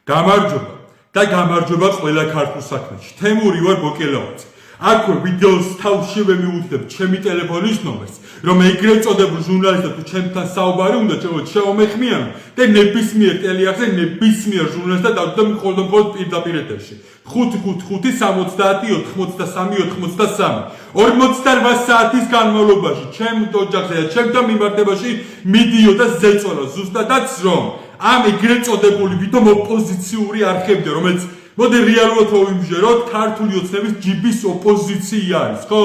გამარჯობა და გამარჯობა ყველა ქართულ საქმეში. თემური ვარ ბოკელავაძე. აქვე ვიდეოს თავშივე მივუძებ ჩემი ტელეფონის ნომერს, რომ ეგრეთ წოდებულ ჟურნალისტად თუ ჩემთან საუბარი უნდა შემეხმიანო და ნებისმიერ ტელეარხზე ნებისმიერ ჟურნალისტად დავდო მხოლოდ პირდაპირ ეთერში. 555-83-83 48 საათის განმავლობაში ჩემ ოჯახზე და ჩემთან მიმართებაში მიდიოდა ზეწოლა ზუსტადაც რომ ამ ეგრეთ წოდებული ვიდეო ოპოზიციური არხებდა, რომელიც მოდი რეალურად ვიმჟეროთ, ქართული ოცნების ჯიბის ოპოზიცია არის, ხო?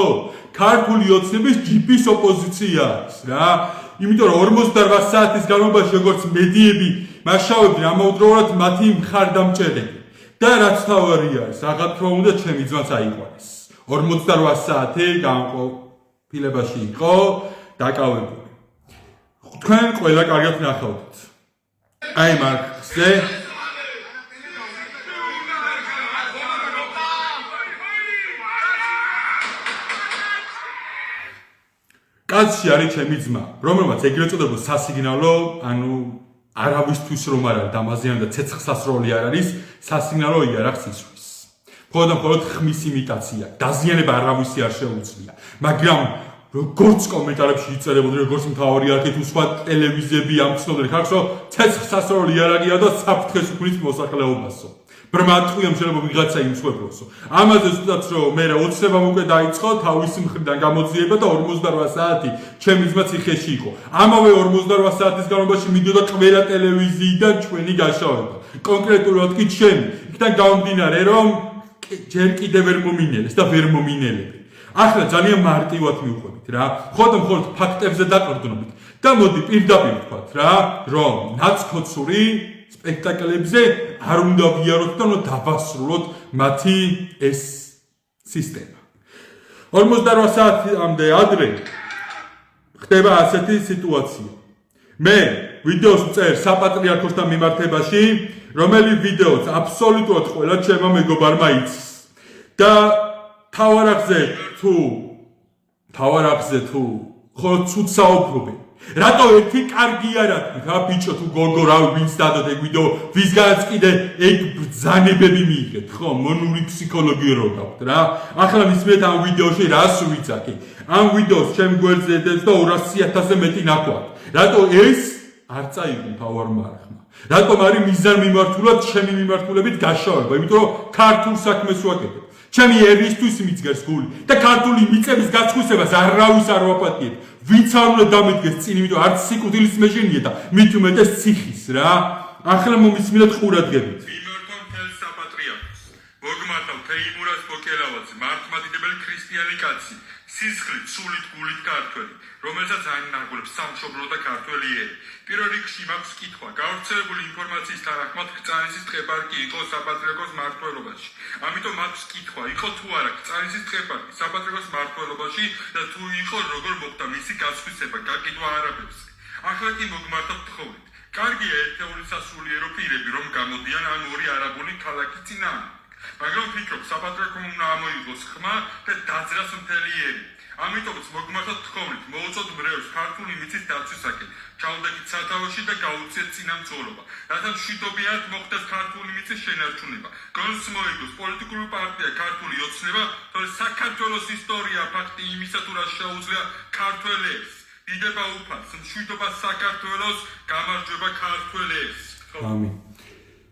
ქართული ოცნების ჯიბის ოპოზიცია არის რა. იმიტომ რომ 48 საათის განმავლობაში როგორც მედიები მაშავებდნენ ამავდროულად მათი მხარდამჭერები. და რაც თავარი არის, აღარ თქმა უნდა ჩემი ძმაც აიყვანეს. 48 საათი განყოფილებაში იყო დაკავებული. თქვენ ყველა კარგად ნახავთ. აი მარკზე კაცი არის ჩემი ძმა, რომელმაც ეგრეთ წოდებულ სასიგნალო, ანუ არავისთვის რომ არ არის დამაზიანო და ცეცხლსასროლი არ არის, სასიგნალო იარაღს ისვრის. მხოლოდ ხმის იმიტაცია, დაზიანება არავისი არ შეუძლია, მაგრამ როგორც კომენტარებში იწერებოდნენ, როგორც მთავარი არქი თუ სხვა ტელევიზიები ამცნობდნენ ხალხს, რომ ცეცხლსასროლი იარაღია და საფრთხეს უქმნის მოსახლეობასო. ბრმატყვიამ შეიძლება ვიღაცა იმსხვერპლოსო. ამაზე ზუსტად რომ მე ოცნებამ უკვე დაიწყო თავის მხრიდან გამოძიება და 48 საათი ჩემი ძმა ციხეში იყო. ამავე 48 საათის განმავლობაში მიდიოდა ყველა ტელევიზიიდან ჩვენი გაშავება. კონკრეტულად კი ჩემი. იქიდან გამომდინარე რომ ჯერ კიდევ ვერ მომინელეს და ვერ მომინელები. ახლა ძალიან მარტივად მივხვდით რა. მხოლოდ ფაქტებზე დაყრდნობით და მოდი პირდაპირ ვთქვათ რა, რომ ნაცქოცური სპექტაკლებზე არ უნდა ვიაროთ და დავასრულოთ მათი ეს სისტემა. 48 საათამდე ადრე ხდება ასეთი სიტუაცია. მე ვიდეოს ვწერ საპატრიარქოსთან მიმართებაში, რომელი ვიდეოც აბსოლუტურად ყველა ჩემმა მეგობარმა იცის. და თავარახზე თუ ხოლო ცუდ საუბრობენ. რატო ერთი კარგი არ აქვს რა ბიჭო თუ გოგო რა ვინც დადოთ ეგ ვიდეო ვისგანაც კიდე ეგ ბრძანებები მიიღეთ ხო მონური ფსიქოლოგია რო გაქვთ რა ახლა მისმენთ ამ ვიდეოში რას ვიცაკი ამ ვიდეოს ჩემ გვერდზე და 200,000-ზე მეტი ნახვაა რატო ეს არ წაიღო მთავარმა არხმა რატომ არის მიზანმიმართულად ჩემი მიმართულებით გაშავება იმიტომ რომ ქართულ საქმეს ვაკეთებ ჩემი ერისთვის მიძგეს გული და ქართული მიწების გაცხვისებას არავის არ ვაპატიებ ვინც არ უნდა დამედგეს წინ იმიტომ არც სიკვდილის მეშინია და მით უმეტეს ციხის რა ახლა მომისმინეთ ყურადღებით მიმართო მთელ საპატრიარქოს მოგმართავ თეიმურას ბოკელავაძე მართლმადიდებელი ქრისტიანი კაცი სისხლით სულით გულით ქართველი რომელსაც ანაგულებს სამშობლო და ქართველი ერი პირველ რიგში მაქვს კითხვა გავრცელებული ინფორმაციის თანახმად კრწანისის ტყეპარკი იყო საპატრიარქოს მმართველობაში ამიტომ მაქვს კითხვა იყო თუ არა კრწანისის ტყეპარკი საპატრიარქოს მმართველობაში და თუ იყო როგორ მოხდა მისი გასხვისება გაკითხვა არაბებს ახლა კი მოგმართავ თხოვნით კარგია ერთეული სასულიერო პირები რომ გამოდიან ან ორი არაბული ქალაქის წინააღმდეგ მაგრამ ვფიქრობ საპატრიარქომ უნდა ამოიღოს ხმა და დაძრას მთელი ერი ამიტომაც მოგმართავ თხოვნით მოუწოდ მრევლს ქართული მიწის დაცვისაკენ ჩავდექით სათავეში და გაუწიეთ წინამძღოლობა რათა მშვიდობიანად მოხდეს ქართული მიწის შენარჩუნება გონს მოიგოს პოლიტიკური პარტია ქართული ოცნება თორე საქართველოს ისტორია ფაქტი იმისა თუ რა შეუძლია ქართველებს დიდება უფალს მშვიდობა საქართველოს გამარჯვება ქართველებს ამინ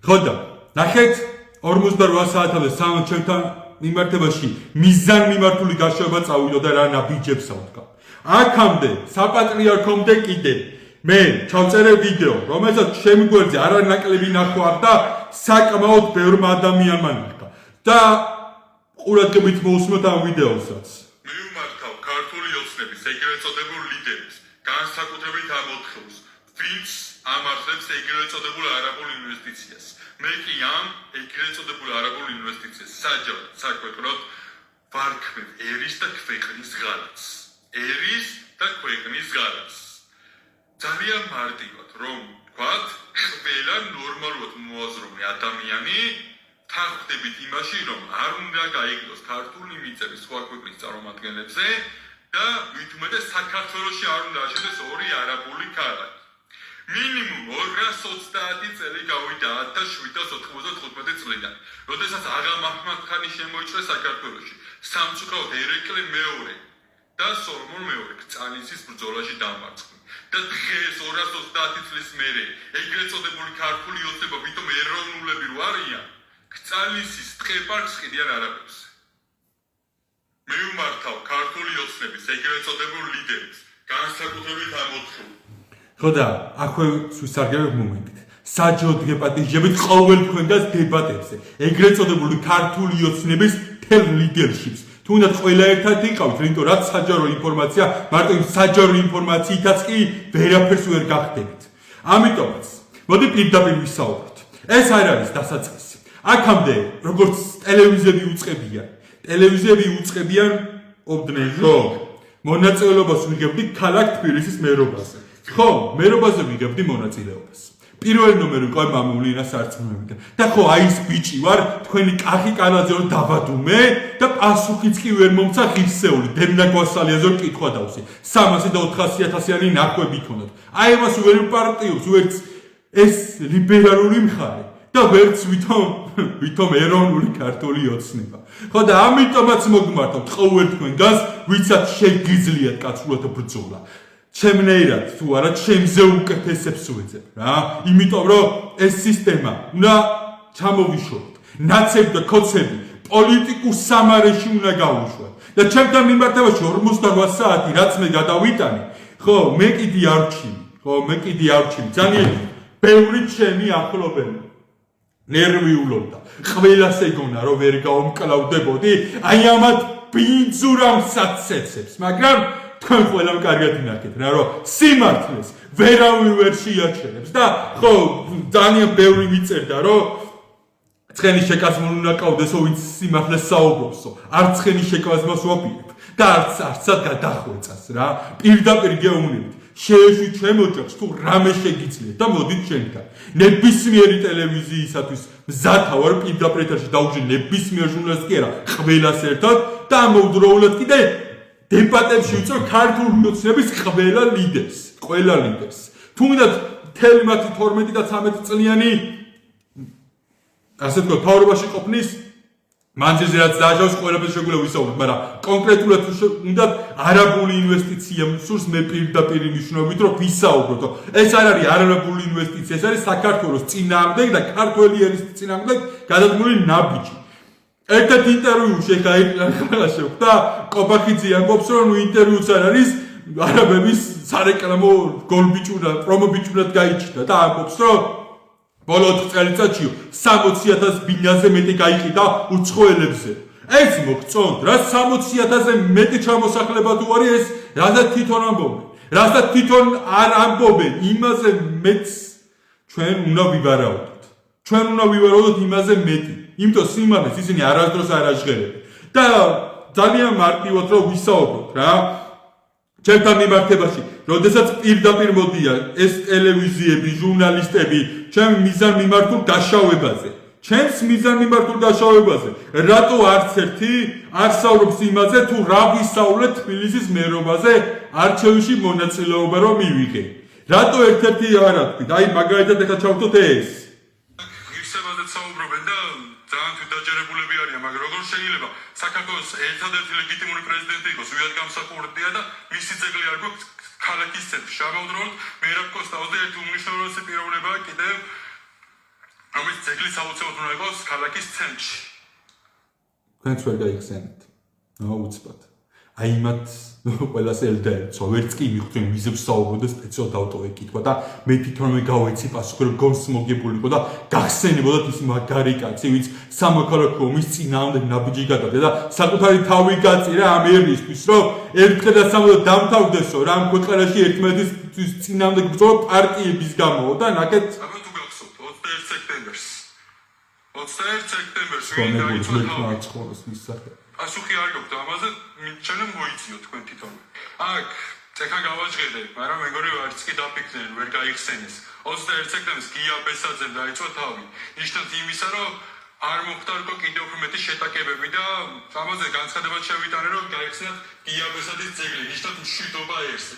ხოდა ნახეთ 48 საათამდე სამ ჩემთან მიმართებაში მიზანმიმართული გაშავება წავიდა და რა ნაბიჯებს ავდგა. აქამდე საპატრიარქომდე კიდე მე ჩავწერე ვიდეო, რომელსაც ჩემი გვერდზე არანაკლები ნახვა და საკმაოდ ბევრმა ადამიანმა ნახა. და ყურადღებით მოусმოთ ამ ვიდეოსაც. მივმართავ ქართული ოცნების ეგრეთ წოდებულ ლიდერებს, განსაკუთრებით ამ ოთხეულს, ვინც ამართებს ეგრეთ წოდებულ არაბულ ინვესტიციას. მე კი ამ ეგრეთ წოდებულ არაბულ ინვესტიციას საჯაროდ საკვეთროდ ვარქმევ ერის და ქვეყნის ღალატს. ერის და ქვეყნის ღალატს. ძალიან მარტივად რომ ვთქვათ, ყველა ნორმალურად მოაზროვნე ადამიანი თანხმდებით იმაში, რომ არ უნდა გაიგოს ქართული მიწების სხვა ქვეყნის წარმომადგენლებზე და მით უმეტეს საქართველოში არ უნდა აშენდეს ორი არაბული ქალაქი. მინიმუმ 230 წელი გავიდა 1795 წლიდან, როდესაც აღა მაჰმად-ხანი შემოიჭრა საქართველოში, სამწუხაროდ ერეკლე მეორე და სოლომონ მეორე კრწანისის ბრძოლაში დამარცხდნენ. და დღეს 230 წლის მერე ეგრეთ წოდებული ქართული ოცნება ვითომ ეროვნულები რო არიან, კრწანისის ტყეპარკს ყიდიან არაბებს. მე ვმართავ ქართული ოცნების ეგრეთ წოდებულ ლიდერებს, განსაკუთრებით ამ ოთხეულს. ხო და აქვე ვისარგებლებ მომენტით. საჯო დღე-პატიჟებით ყოველ თქვენგანს დებატებზე, ეგრეთ წოდებული ქართული ოცნების მთელ ლიდერშიპს. თუნდაც ყველა ერთად იყავით, იმიტომ რაც საჯარო ინფორმაცია, მარტო იმ საჯარო ინფორმაციითაც კი ვერაფერს ვერ გახდებით. ამიტომაც, მოდი პირდაპირ ვისაუბროთ. ეს არ არის დასაწყისი. აქამდე, როგორც ტელევიზიები უწყებიან, ობდნენ, რომ მონაწილეობას ვიღებდი ქალაქ თბილისის მერობაზე. ხო, მერობაზე ვიღებდი მონაწილეობას. პირველი ნომერი იყო მამულინა სარწმუნოებიდან. და ხო, აი ეს ბიჭი ვარ, თქვენი კახი კანაზე რომ დაბადუმე და პასუხიც კი ვერ მომცა ღირსეული, დემნა გვასალიაზე რომ კითხვა დავსი. 300 და 400.000-იანი ნახვები ქონდათ. აი ამას ვერ პარტიობს, ვერც ეს ლიბერალური მხარე და ვერც ვითომ ეროვნული ქართული ოცნება. ხო და ამიტომაც მოგმართავთ ყოველ თქვენგანს, ვიცაც შეგიძლიათ კაცურად ბრძოლა. ჩემნაირად თუ არა ჩემზე უკეთესებს ვეძებ რა, იმიტომ რომ ეს სისტემა უნდა ჩამოვიშოროთ. ნაცები და ქოცები პოლიტიკურ სამარეში უნდა გავუშვათ. და ჩემთან მიმართებაში 48 საათი რაც მე გადავიტანე, ხო, მე კიდე არ ვჩივი. ძალიან ბევრი ჩემი ახლობელი ნერვიულობდა. ყველას ეგონა რომ ვერ გავმკლავდებოდი, აი ამათ ბინძურამ საცეცებს, მაგრამ თქვენ ყველამ კარგად ინახეთ რა, რომ სიმართლეს ვერავინ ვერ შეაჩერებს და ხო, ძალიან ბევრი მიწერდა, რომ ცხენი შეკაზმული უნდა ყავდესო, ვინც სიმართლეს საუბრობსო, არც ცხენი შეკაზმას ვაპირებ და არცად გადახვეწას რა. პირდაპირ გეუბნებით, შეეშვი ჩემ ოჯახს თუ რამე შეგიძლიათ და მოდით შენთან. ნებისმიერი ტელევიზიისათვის მზათა ვარ პირდაპირ ეთერში დავუშვი ნებისმიერ ჟურნალს კი არა, ყველას ერთად და ამავდროულად კიდე დებატებში ვიწევ ქართული ოცნების ყველა ლიდერს. თუნდაც მთელი მათი 12 და 13 წლიანი ასე თქვა თავრობაში ყოფნის მანძილზე რაც დააჟავს ყველაფერს შეგვიძლია ვისაუბროთ, მაგრამ კონკრეტულად უნდა არაბული ინვესტიცია სურს მე პირდაპირ მნიშვნელობით რომ ვისაუბროთ. ეს არ არის არაბული ინვესტიცია, ეს არის საქართველოს წინააღმდეგ და ქართველი ერის წინააღმდეგ გადადგმული ნაბიჯი. ერთ ინტერვიუში ხა შეხვდა კობახიძე ამბობს რომ ინტერვიუც არ არის არაბების სარეკლამო გოლბიჭურად, პრომობიჭურად გაიჩნდა და ამბობს რომ ბოლო 4 წელიწადში 60,000 ბინაზე მეტი გაიყიდა უცხოელებზე. ეს მოგწონთ, რა 60,000-ზე მეტი ჩამოსახლება თუ არის ეს, რაზეც თვითონ ამბობენ. რაზეც თვითონ არ ამბობენ, იმაზე მეც ჩვენ უნდა ვიბარაუდოთ. ჩვენ უნდა ვიბარაუდოთ იმაზე მეტი. იმიტომ სიმართლეს ისინი არასდროს არ აჟღერებენ. და ძალიან მარტივად რომ ვისაუბროთ რა. ჩემთან მიმართებაში, როდესაც პირდაპირ მოდიან ეს ტელევიზიები, ჟურნალისტები, ჩემ მიზან მიმართულ დაშავებაზე. ჩემს მიზან მიმართულ დაშავებაზე. რატო არც ერთი არ საუბრობს იმაზე, თუ რა ვისაუბრეთ თბილისის მერობაზე არჩევნებში მონაწილეობა რომ მივიღე. რატო ერთ-ერთი არ ათქვით? აი მაგალითად ეხლა ჩავთოთ ეს. ღირსებაზე საუბრობენ და ძალიან თვითდაჯერებულები არიან, მაგრამ როგორ შეიძლება საქართველოს ერთადერთი ლეგიტიმური პრეზიდენტი იყოს, ვიად გამსახურდია და მისი ძეგლი არ გვაქვს ქალაქის ცენტრში. ამავდროულად მერაბ კოსტაუზე ერთი უმნიშვნელოვანესი პიროვნება კიდევ ამის ძეგლის აუცილებლად უნდა იყოს ქალაქის ცენტრში. თქვენც ვერ გაიხსენეთ. უცბად. აი მათ ყველას ელდაერცვა, ვერც კი მიხვდნენ ვიზებ საუბრობ და სპეციალად დავტოვე კითხვა და მე თვითონვე გავეცი პასუხი რომ გონს მოგებულიყო და გახსენებოდათ ის მაგარი კაცი, ვინც სამოქალაქო ომის წინააღმდეგ ნაბიჯი გადავდა და საკუთარი თავი გაწირა ამ ერისთვის, რომ ერთხელ და სამუდამოდ დამთავრდესო რა ამ ქვეყანაში ერთმანეთის წინააღმდეგ ბრძოლა პარტიების გამო და ნაკეთ 21 სექტემბერს ვინ დაიწყო პასუხი არ გაქვთ ამაზე, ჩვენ მოიციოთ თქვენ თვითონ. აქ ეხლა გავაჟღერე, მაგრამ მეგონი არც კი დაფიქრდნენ, ვერ გაიხსენეს. 21 სექტემბერს გია ბესაძემ დაიწყო თავი. ნიშნად იმისა, რომ არ მოხდა უკვე კიდევ უფრო მეტი შეტაკებები და ამაზე განცხადებად შევიტანე, რომ გაიხსენათ გია ბესაძის ძეგლი, ნიშნად მშვიდობა ერთზე.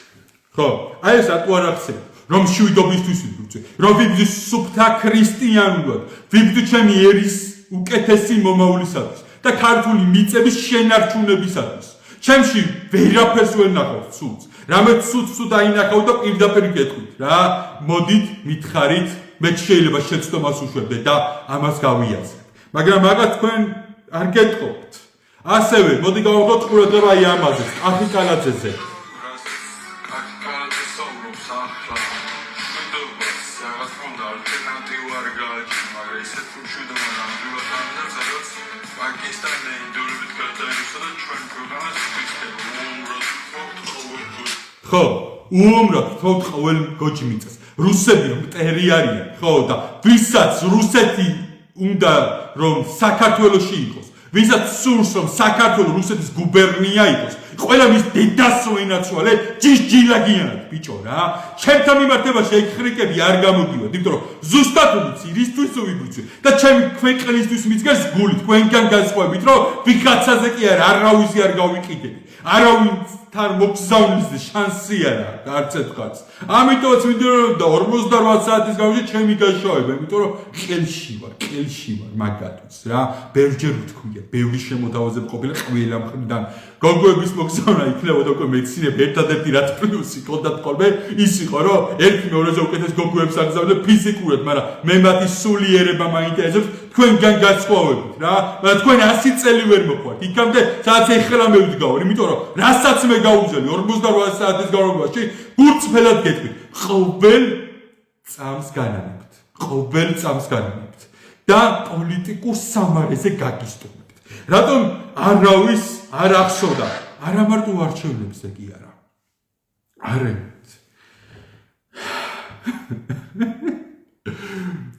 ხო, აი ეს რატო არ ახსენებ, რომ მშვიდობისთვის ვიბრძვი, რომ ვიბრძვი სუფთა ქრისტიანულად, ვიბრძვი ჩემი ერის უკეთესი მომავლისათვის და ქართული მიწების შენარჩუნებისათვის. ჩემში ვერაფერს ვერ ნახავთ ცუდს. რამე ცუდს თუ დაინახავ და პირდაპირ გეტყვით რა. მოდით, მითხარით, მე შეიძლება შეცდომას უშვებდე და ამას გავიაზრებ. მაგრამ მაგას თქვენ არ გეტყობთ. ასევე, მოდი გავუხოთ ყურადღება აი ამაზე, კახი კანაძეზე. ხო, უომრად თქო ყოველ გოჯი მიწას. რუსები რომ მტერი არიან, ხო და ვისაც რუსეთი უნდა რომ საქართველოში იყოს, ვისაც სურს რომ საქართველო რუსეთის გუბერნია იყოს, ყველა მის დედას რო ენაცვალე, ჯიჯილაგიანად ბიჭო რა. ჩემთან მიმართებაში ეგ ხრიკები არ გამოგივათ, იმიტომ რომ ზუსტად ვიცი რისთვის ვიბრძვი და ჩემი ქვეყნისთვის მიძგეს გული თქვენგან განსხვავებით, რომ ვიღაცაზე კი არავისი არ გავიყიდები. არავინთან მოგზაუნის შანსი არ აქვს, არც ერთგანს. ამიტომაც მინდოდა და 48 საათის განმავლობაში ჩემი გაშოვება, იმიტომ რომ ყელში ვარ მაგათაც რა. ბევრჯერ ვთქვია, ბევრი შემოთავაზებ ყოფილა ყველა მხრიდან. გოგოების მოგზავნა იქნებოდა უკვე მეცნიერები ერთადერთი რაც პლუსი კონდათ ხოლმე ის იყო, რომ ერთი მეორეზე უკეთეს გოგოებს აგზავნებ ფიზიკურად, მაგრამ მე მათი სულიერება მაინტერესებს თქვენგან განსხვავებით რა. მაგრამ თქვენ 100 წელი ვერ მოყვართ. იქამდე სადაც ეხლა მე ვდგავარ, იმიტომ რომ რასაც მე გავუძელი 48 საათის განმავლობაში გულწრფელად გეტყვით. ყოველ წამს განანებთ და პოლიტიკურ სამარეზე გაგისტუმებთ. რატომ არავის არ ახსოვდა, არა მარტო არჩევნებზე კი არა. არემთ.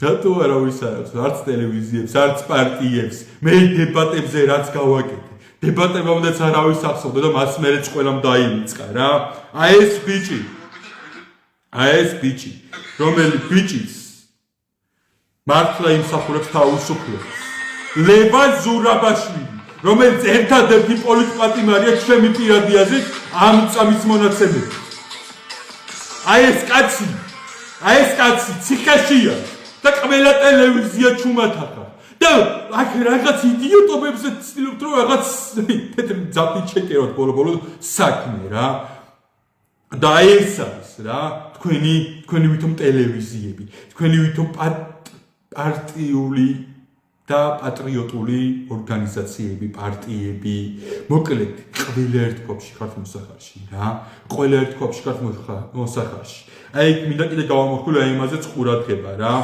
რატო არავის არ ახსოვდა, არც ტელევიზიებს, არც პარტიებს, მე დებატებზე რაც გავაკეთე. დებატებამდეც არავის ახსოვდა და მას მერეც ყველამ დაიმიწყა რა. აი ეს ბიჭი, რომელი ბიჭის მართლა იმსახურებს თავისუფლებას. ლევან ზურაბაშვილი, რომელიც ერთადერთი პოლიტპატიმარია ჩემი პირადი აზრით ამ წამის მონაცემები. აი ეს კაცი ციხეშია და ყველა ტელევიზია ჩუმათახა. და აქ რაღაც იდიოტობებზე ცდილობთ რომ რაღაც თეთრ ძაფი ჩეკეროთ ბოლო საქმე რა. და აი ეს არის რა, თქვენი ვითომ ტელევიზიები, თქვენი ვითომ პარტიული და პატრიოტული ორგანიზაციები, პარტიები, მოკლედ, ყველა ერთ ქვაბში ხართ მოსახარში რა. ყველა ერთ ქვაბში ხართ მოსახარში. აი მინდა კიდე გავამოხვილო აი იმაზეც ყურადღება რა.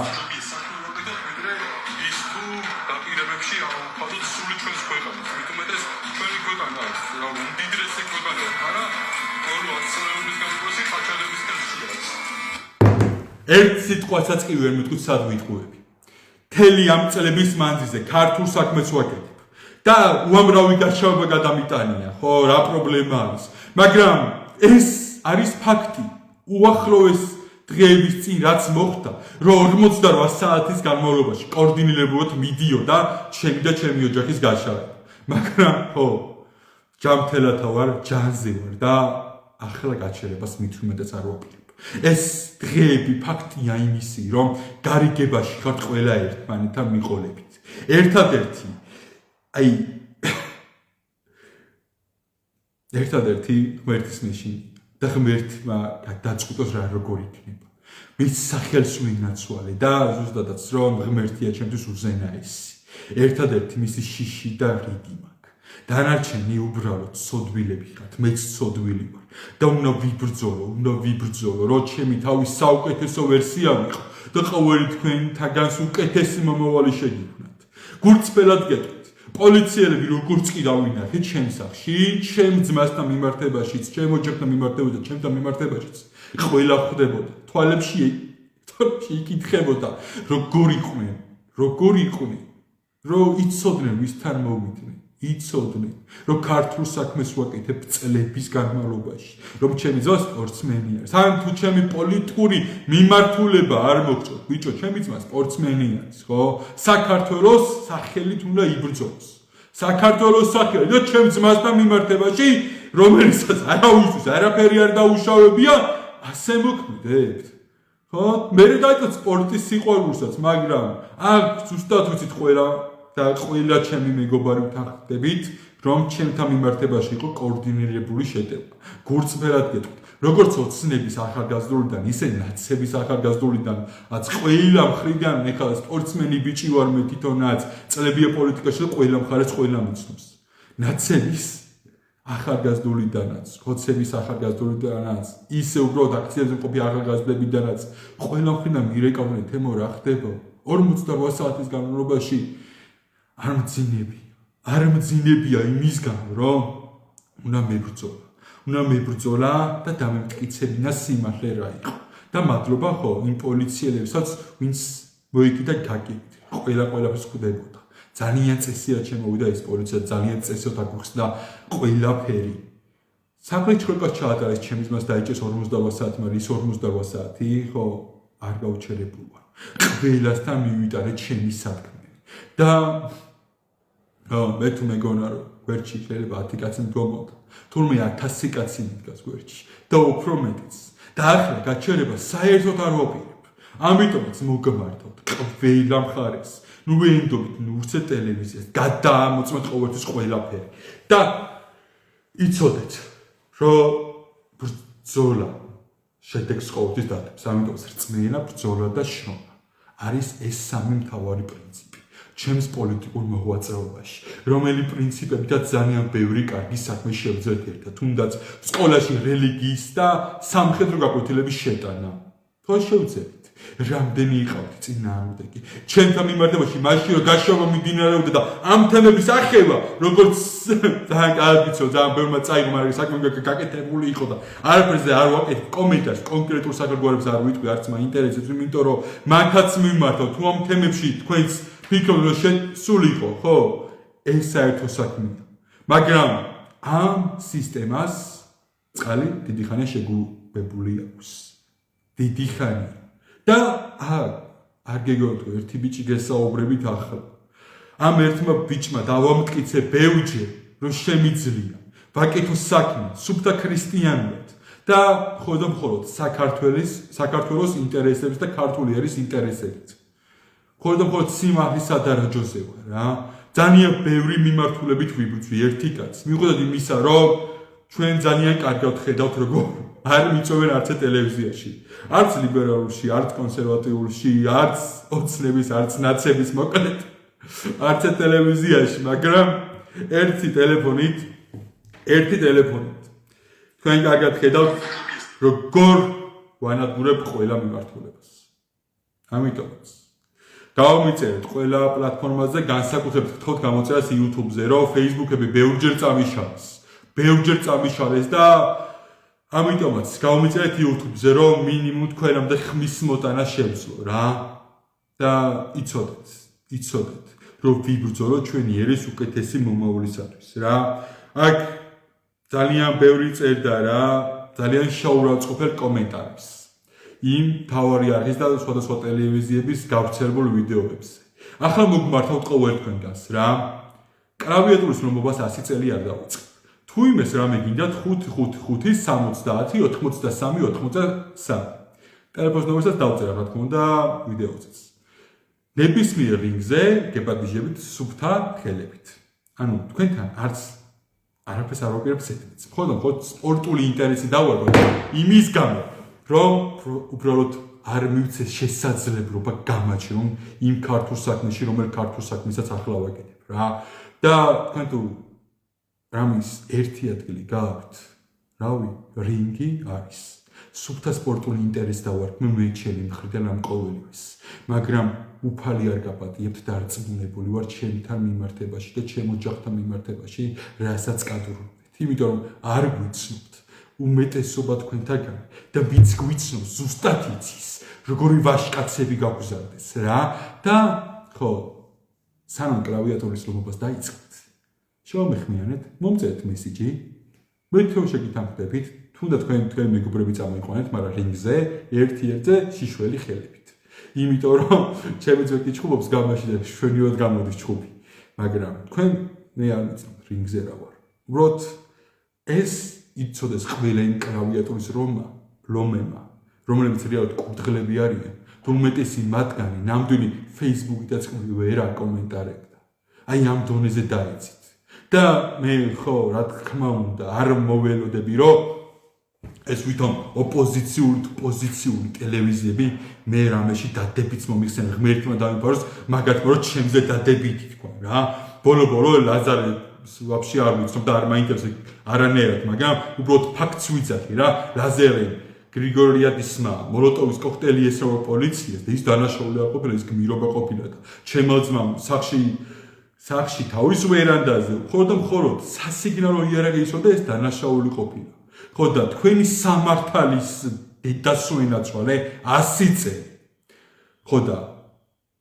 ერთ სიტყვასაც კი ვერ მეთქვით სად ვიტყუები. მთელი ამ წლების მანძილზე ქართულ საქმეს ვაკეთებ და უამრავი გარშავა გადამიტანია, ხო, რა პრობლემა არის. მაგრამ ეს არის ფაქტი. უახლოეს დღეების წინ რაც მოხდა, რომ 48 საათის განმავლობაში კოორდინირებულად მიდიოდა ჩემი და ჩემი ოჯახის გარშავება. მაგრამ ხო, ჯანმრთელათა ვარ, ჯანზე ვარ და ახლა გაჩერებას მით უმეტეს არ ვაპირებ. ეს დღეები ფაქტია იმისი, რომ გარიგებაში ხართ ყველა ერთმანეთთან მიყოლებით. ერთადერთი ღმერთის ნიშნი და ღმერთმა გადაწყვიტოს რა როგორ იქნება. მის სახელს ვინაცვალე და ზუსტადაც რომ ღმერთია ჩემთვის უზენაესი. ერთადერთი მისი შიში და რიგი მაქვს. დანარჩენი უბრალოდ სოდვილები ხართ, მეც სოდვილი ვარ და უნდა ვიბრძოლო, რომ ჩემი თავის საუკეთესო ვერსია ვიყო და ყოველი თქვენთაგანს უკეთესი მომავალი შეგიქმნათ. გულწრფელად გეტყვით, პოლიციელები როგორც კი დავინახეთ ჩემ სახლში, ჩემ ძმასთან მიმართებაშიც, ჩემ ოჯახთან მიმართებაშიც და ჩემთან მიმართებაშიც, ყველა ხვდებოდა, თვალებში იკითხებოდა, როგორ იყვნენ, რომ იცოდნენ ვისთან მოვიდნენ. იცოდნენ, რომ ქართულ საქმეს ვაკეთებ წლების განმავლობაში, რომ ჩემი ძმა სპორტსმენი არის. ან თუ ჩემი პოლიტიკური მიმართულება არ მოგწონთ, ბიჭო, ჩემი ძმა სპორტსმენი არის, ხო? საქართველოს სახელით უნდა იბრძოლოს. საქართველოს სახელით და ჩემ ძმასთან მიმართებაში, რომელსაც არავისთვის არაფერი არ დაუშავებია, ასე მოქმედებთ ხო მე დაიწყეთ სპორტის სიყვარულსაც მაგრამ აქ ზუსტად ვიცით ყველა და ყველა ჩემი მეგობარი ვთანხმდებით რომ ჩემთან მიმართებაში იყო კოორდინირებული შეტევა გურწმელად გეტყვით როგორც ოცნების ახალგაზრდულიდან ისე ნაცების ახალგაზრდულიდან აც ყველა მხრიდან ეხლა სპორტსმენი ბიჭი ვარ მე თვითონაც წლებია პოლიტიკაში და ყველა მხარეს ყველა მიცნობს ნაცების ახალგაზრდულიდანაც ხოცების ახალგაზრდულიდანაც ისე უბრალოდ აქციებზე მყოფი ახალგაზრდებიდანაც ყველა მხრიდან მირეკავდნენ თემო რა ხდება 48 საათის განმავლობაში არ მძინებია იმისგან რომ უნდა მებრძოლა და დამემტკიცებინა სიმართლე რა იყო და მადლობა ხო იმ პოლიციელებსაც ვინც მოიკიდა გაგებით ყველაფერს ხვდებოდა ძალიან წესიათ შემოვიდა ეს პოლიცია ძალიან წესიათ აგვიხსნა ყველაფერი საქმე ჩხორკას ჩაატარეს ჩემს მას დაიჭეს 48 საათი მაგრამ ის 48 საათი ხო არ გაუჩერებულა ყველასთან მივიტანე ჩემი საქმე და მე თუ მეგონა რომ გვერდში შეიძლება 10 კაცი მდგომოდა თურმე 1000 კაცი მიდგას გვერდში და უფრო მეტიც და ახლა გაჩერება საერთოდ არ ვაპირებ ამიტომაც მოგმართავთ ყველა მხარეს ნუ ვეინდობით ნურცე ტელევიზიას გადაამოწმეთ ყოველთვის ყველაფერი და იცოდეთ რომ ბრძოლა შედეგს ყოველთვის დადებს ამიტომაც რწმენა ბრძოლა და შრომა არის ეს სამი მთავარი პრინციპი ჩემს პოლიტიკურ მოღვაწეობაში რომელი პრინციპებითაც ძალიან ბევრი კარგი საქმე შევძლებთ ერთად თუნდაც სკოლაში რელიგიის და სამხედრო გაკვეთილების შეტანა ხო შევძლებთ რამდენი იყავთ წინააღმდეგი ჩემთან მიმართებაში მაშინ რომ გაშოვა მიმდინარეობდა და ამ თემების ახევა როგორც ძალიან კარგი ცო ძალიან ბევრმა წაიღო მაგრამ საქმე გაკეთებული იყო და არაფერზე არ ვაკეთებ კომენტარს კონკრეტულ საკითხებს არ ვიტყვი არც მაინტერესებს იმიტომ რომ მათაც მიმართავ თუ ამ თემებში თქვენს ფიქრობთ რომ სულ იყო ხო ეს საერთო საქმეა მაგრამ ამ სისტემას წყალი დიდი ხანია შეგუებული აქვს დიდი ხანია და არ გეგონოთ რომ ერთი ბიჭი გესაუბრებით ახლა ამ ერთმა ბიჭმა დავამტკიცე ბევრჯერ რომ შემიძლია ვაკეთო საქმე სუფთა ქრისტიანულად და მხოლოდ საქართველოს ინტერესების და ქართული ერის ინტერესებით მხოლოდ სიმართლის სადარაჯოზე ვარ რა ძალიან ბევრი მიმართულებით ვიბრძვი ერთი კაცი მიუხედავად იმისა რომ ჩვენ ძალიან კარგად ხედავთ როგორ არ მიწოვენ არც ტელევიზიაში არც ლიბერალურში არც კონსერვატიულში არც ოცნების არც ნაცების მოკლედ არც ტელევიზიაში მაგრამ ერთი ტელეფონით თქვენ კარგად ხედავთ როგორ ვანადგურებ ყველა მიმართულებას ამიტომაც გავამიწერეთ ყველა პლატფორმაზე განსაკუთრებით გთხოვთ გამოწერას YouTube-ზე რომ Facebook-ები ბევრჯერ წამიშალეს და ამიტომაც გავამიწერეთ YouTube-ზე რომ მინიმუმ თქვენამდე ხმის მოტანა შევძლო რა და იცოდეთ რომ ვიბრძოლოთ ჩვენი ერის უკეთესი მომავლისათვის რა აქ ძალიან ბევრი წერდა რა ძალიან შაურაცხყოფელ კომენტარებს იმ თავარი არხის და სხვადასხვა ტელევიზიების გავრცელებულ ვიდეოებზე. ახლა მოგმართავთ ყოველ თქვენგანს რა. კლავიატურის რომობას 100 წელი არ დავიწყებ. თუ იმეს რამე გინდათ 555-83-83. ტელეფონის ნომერსაც დავწერა რა თქმა უნდა ვიდეოზეც. ნებისმიერ ლინკზე გებადიჟებით სუფთა ხელებით. ანუ თქვენთან არაფერს არ ვაპირებ სეტიც. მხოლოდ სპორტული ინტერესი დავარგოთ იმის გამო რომ უბრალოდ არ მივცეს შესაძლებლობა გამაჩნონ იმ ქართულ საქმეში, რომელ ქართულ საქმესაც ახლა ვაკეთებ რა. და თქვენ თუ რამის ერთი ადგილი გაქვთ, რავი, რინგი არის. სუფთა სპორტული ინტერესი დავარქვი მე ჩემი მხრიდან ამ ყოველივეს. მაგრამ უფალი არ გაპატიებთ დარწმუნებული ვარ ჩემთან მიმართებაში და ჩემ ოჯახთან მიმართებაში, რასაც კადრულობთ. იმიტომ რომ არ გვიცნობთ უმეტესობა თქვენთაგან და ვინც გვიცნობს ზუსტად იცის როგორი ვაშკაცები გაგვზარდეს რა და ხო სანამ კლავიატურის რომობას დაიწყებთ შევამეხმიანეთ მომწერეთ მესიჯი მე თვითონ შეგითანხმდებით თუნდაც თქვენ მეგობრები წამოიყვანეთ მაგრამ ლინკზე ერთ-ერთზე შიშველი ხელებით იმიტომ რომ ჩემი ძველი ჩხუბობს გამაში და შვენივად გამოდის ჩხუბი მაგრამ თქვენ მე არ ვიცნობ ლინკზე რა ვარ უბრალოდ ეს იცოდეს ყველა იმ კლავიატურის რომა ლომებმა, რომლებიც რეალურად კურდღლები არიან, თუმეტესი მათგანი ნამდვილი Facebook-ი და წყნარი ვერ აკომენტარებდა. აი ამ დონეზე დაეცით. და მე ხო, რა თქმა უნდა, არ მოველოდები, რომ ეს ვითომ ოპოზიციური ტელევიზიები მე რამეში დადებით მომიხსენ ღმერთმა დამიფაროს, მაგათმა რომ ჩემზე დადებითი თქვა რა. ბოლო ლაზარე ვაფშე არ ვიცნობ და არ მაინტერესებს არანაირად, მაგრამ უბრალოდ ფაქტს ვიძახი რა. ლაზარე გრიგორიადისმა მოლოტოვის კოქტეილი ესროვა პოლიციას და ის დანაშაული არ ყოფილა, ის გმირობა ყოფილა და ჩემო ძმამ სახში თავის ვერანდაზე მხოლოდ სასიგნალო იარაღი ისო და ეს დანაშაული ყოფილა. ხო და თქვენი სამართალის დედასვენაცვალე 100 წელი. ხო და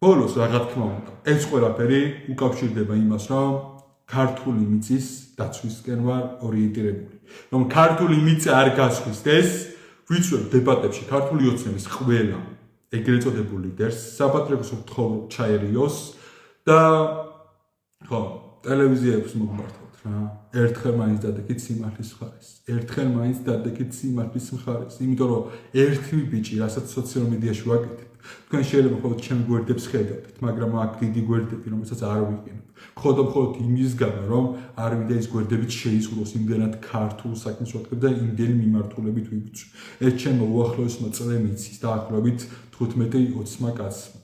ბოლოს რა თქმა უნდა, ეს ყველაფერი უკავშირდება იმას, რომ ქართული მიწის დაცვისკენ ვარ ორიენტირებული. რომ ქართული მიწა არ გასხვისდეს, ვიცვებ დებატებში ქართული ოცნების ყველა ეგრეთ წოდებულ ლიდერს, საპატრიარქოს მეთხოვრო ჩაერიოს და ხო, ტელევიზიებს მოგმართოთ რა. ერთხელ მაინც დადეკით სიმართლის მხარეს. ერთხელ მაინც დადეკით სიმართლის მხარეს, იმიტომ რომ ერთი ბიჭი, რასაც სოციალ მედიაში ვაკეთებ, თქვენ შეიძლება მხოლოდ ჩემ გვერდებს ხედავთ, მაგრამ აქ დიდი გვერდები, რომელსაც არ ვიყენებ. მხოლოდ იმის გამო, რომ არ მინდა ის გვერდებით შეიზღუდოს იმდენად ქართულ საქმეს ვაკეთებ და იმდენი მიმართულებით ვიბიძვი. ეს ჩემო უახლოესმა წლემ იცის დაახლოებით 15-20 კაცმა.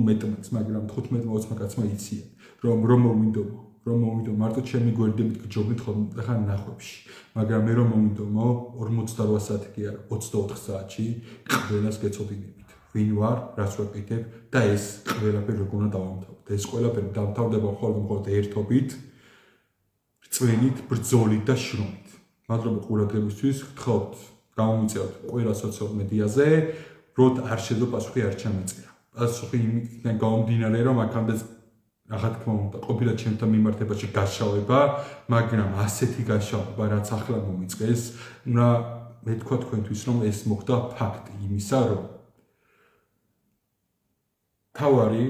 მეტმაც, მაგრამ 15-20 კაცმა იციან, რომ მოვიდო მარტო ჩემი გვერდებით გჯობნით ხოლმე ნახვებში, მაგრამ მე რომ მოვიდო 48 საათი კი არა 24 საათში ყველას გეცოდინებით ვინ ვარ, რას ვაკეთებ და ეს ყველაფერი როგორ უნდა დავამთავროთ. ეს ყველაფერი დამთავრდება მხოლოდ ერთობით, რწმენით, ბრძოლით და შრომით. მადლობა ყურადღებისთვის, გთხოვთ გამომიწევთ ყველა სოციალ მედიაზე, რომ არ შეძლო პასუხი არ ჩამეწერა. პასუხი იმიდან გამომდინარე, რომ აქამდე რა თქმა უნდა, ყოფილა ჩემთან მიმართებაში გაშავება, მაგრამ ასეთი გაშავება, რაც ახლა მომიწყეს, უნდა მეთქვა თქვენთვის, რომ ეს მოხდა ფაქტი იმისა, რომ თავარი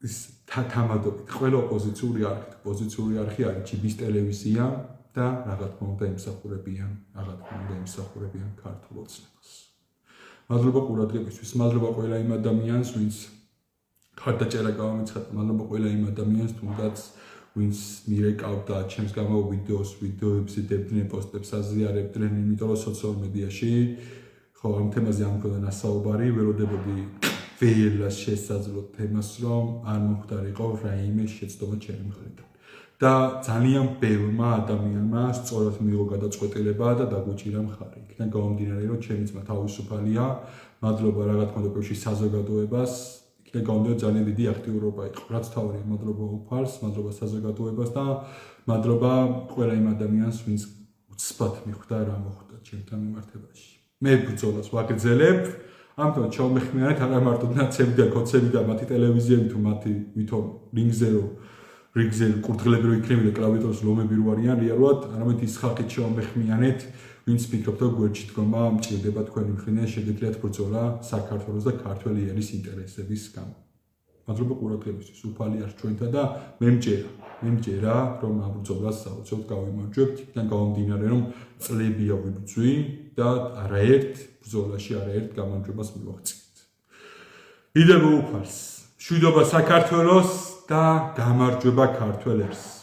ის თამადობით ყველა ოპოზიციური არხი არის ჯიბის ტელევიზია და რა თქმა უნდა ემსახურებიან ქართულ ოცნებას. მადლობა ყურადღებისთვის, მადლობა ყველა იმ ადამიანს, ვინც ხარდაჭერა გამომიცხადა, მადლობა ყველა იმ ადამიანს, თუნდაც ვინც მირეკავდა ჩემს გამო ვიდეოებს დებდნენ, პოსტებს აზიარებდნენ, იმიტომ რომ სოციალ მედიაში ხო ამ თემაზე არ მქონდა ნასაუბარი, ველოდებოდი ველას შესაძლო თემას, რომ არ მომხდარიყო რაიმე შეცდომა ჩემი მხრიდან. და ძალიან ბევრმა ადამიანმა სწორად მიიღო გადაწყვეტილება და დაგვიჭირა მხარი. იქიდან გამომდინარე, რომ ჩემი ძმა თავისუფალია, მადლობა რა თქმა უნდა კავშირის საზოგადოებას, იქიდან გამომდინარე ძალიან დიდი აქტიურობა იყო. რაც თავია, მადლობა უფალს, მადლობა საზოგადოებას და მადლობა ყველა იმ ადამიანს, ვინც უცბად მიხვდა რა მოხდა ჩემთან მიმართებაში. მე ბრძოლას ვაგრძელებ. ამიტომ ჩავმეხმიანეთ არა მარტო ნაცები და კოცები და მათი ტელევიზიები თუ მათი ვითომ რიგზე კურდღლები რო იქნები და კლავიატურის ლომები რო არიან რეალურად, არამედ ის ხალხით ჩავმეხმიანეთ, ვინც ფიქრობთ რომ გვერდში დგომა მჭირდება თქვენი მხრიდან შეგიძლიათ ბრძოლა საქართველოს და ქართველი ერის ინტერესების გამო. მადლობა ყურადღებისთვის, უფალი არ ჩვენთან და მე მჯერა რომ ამ ბრძოლას საოცრად გავიმარჯვებთ, იქიდან გამომდინარე რომ წლებია ვიბრძვი და არაერთ ბრძოლაში არაერთ გამარჯვებას მივაღწიეთ. დიდება უფალს, მშვიდობა საქართველოს და გამარჯვება ქართველებს.